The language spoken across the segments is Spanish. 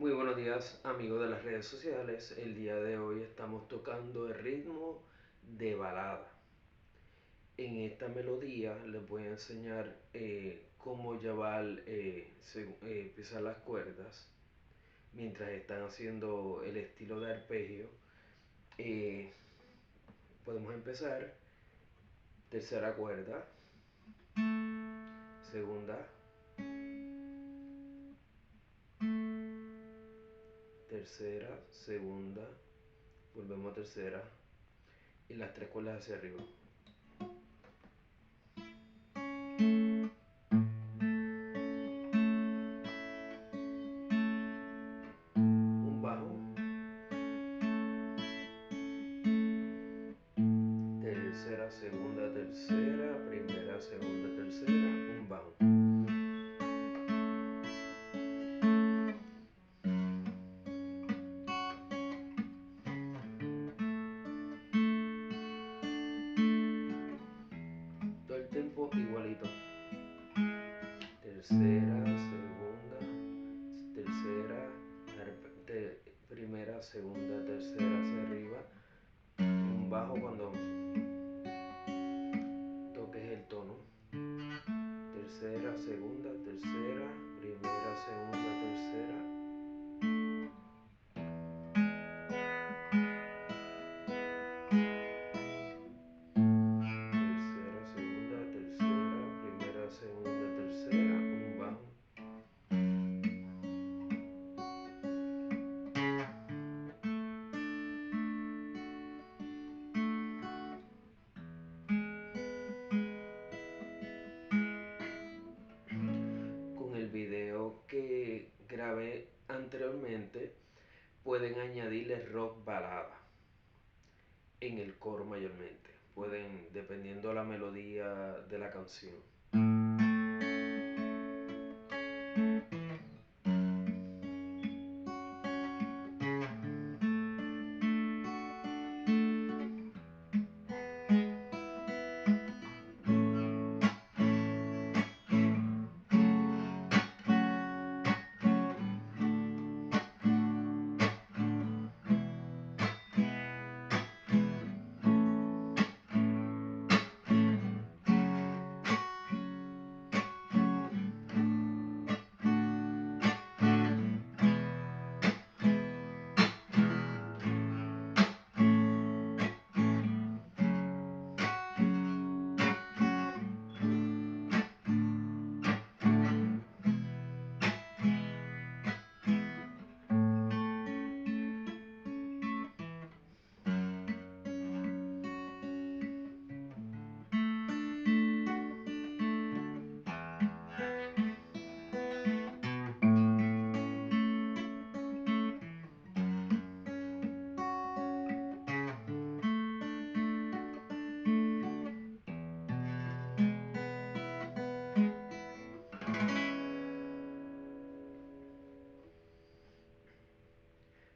Muy buenos días amigos de las redes sociales. El día de hoy estamos tocando el ritmo de balada. En esta melodía les voy a enseñar cómo llevar, pisar las cuerdas mientras están haciendo el estilo de arpegio. Eh, Podemos empezar. Tercera cuerda, segunda, tercera, segunda, volvemos a tercera y las tres cuerdas hacia arriba. Un bajo, tercera, segunda, tercera, primera, segunda, tercera, un bajo. Todo el tempo igualito. Tercera, segunda, tercera, primera, segunda, tercera hacia arriba. Un bajo cuando toques el tono. Tercera, segunda, tercera, primera, segunda, tercera. Tercera, segunda, tercera, primera, segunda, tercera, un bajo. Con el video que grabé anteriormente pueden añadirle rock balada en el coro mayormente. Pueden, dependiendo la melodía de la canción.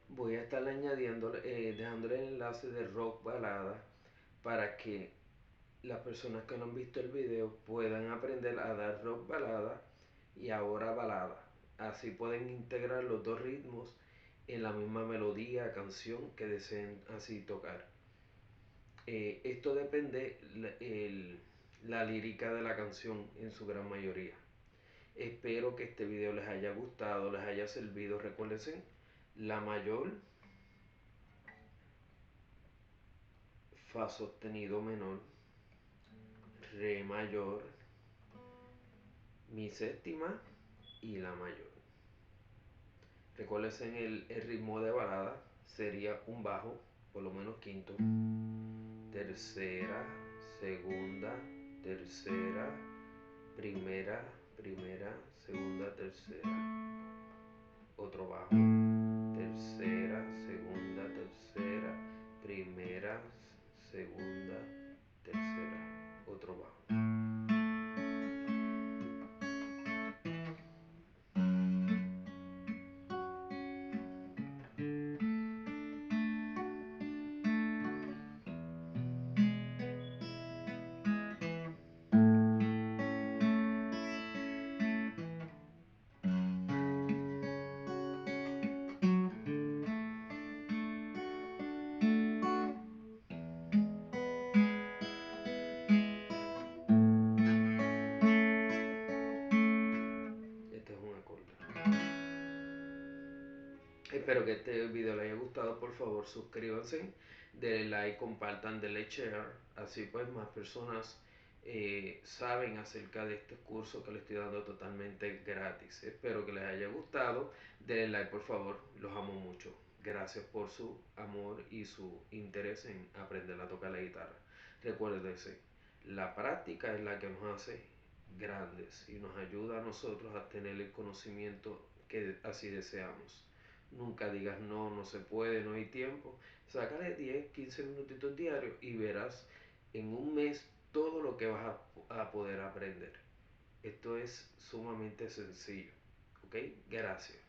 Voy a estar añadiendo, dejándole el enlace de rock balada para que las personas que no han visto el video puedan aprender a dar rock balada y ahora balada. Así pueden integrar los dos ritmos en la misma melodía, canción que deseen así tocar. Esto depende la lírica de la canción en su gran mayoría. Espero que este video les haya gustado, les haya servido. Recuerden, la mayor, fa sostenido menor, re mayor, mi séptima y la mayor. Recuerden, el ritmo de balada sería un bajo, por lo menos quinto, tercera, segunda, tercera, primera, primera, segunda, tercera, otro bajo, tercera, segunda, tercera, primera, segunda, tercera, otro bajo. Espero que este video les haya gustado. Por favor, suscríbanse, denle like, compartan, denle share. Así pues más personas saben acerca de este curso que les estoy dando totalmente gratis. Espero que les haya gustado. Denle like, por favor. Los amo mucho. Gracias por su amor y su interés en aprender a tocar la guitarra. Recuérdense, la práctica es la que nos hace grandes y nos ayuda a nosotros a tener el conocimiento que así deseamos. Nunca digas no, no se puede, no hay tiempo. Sácale 10, 15 minutitos diarios y verás en un mes todo lo que vas a poder aprender. Esto es sumamente sencillo. ¿Ok? Gracias.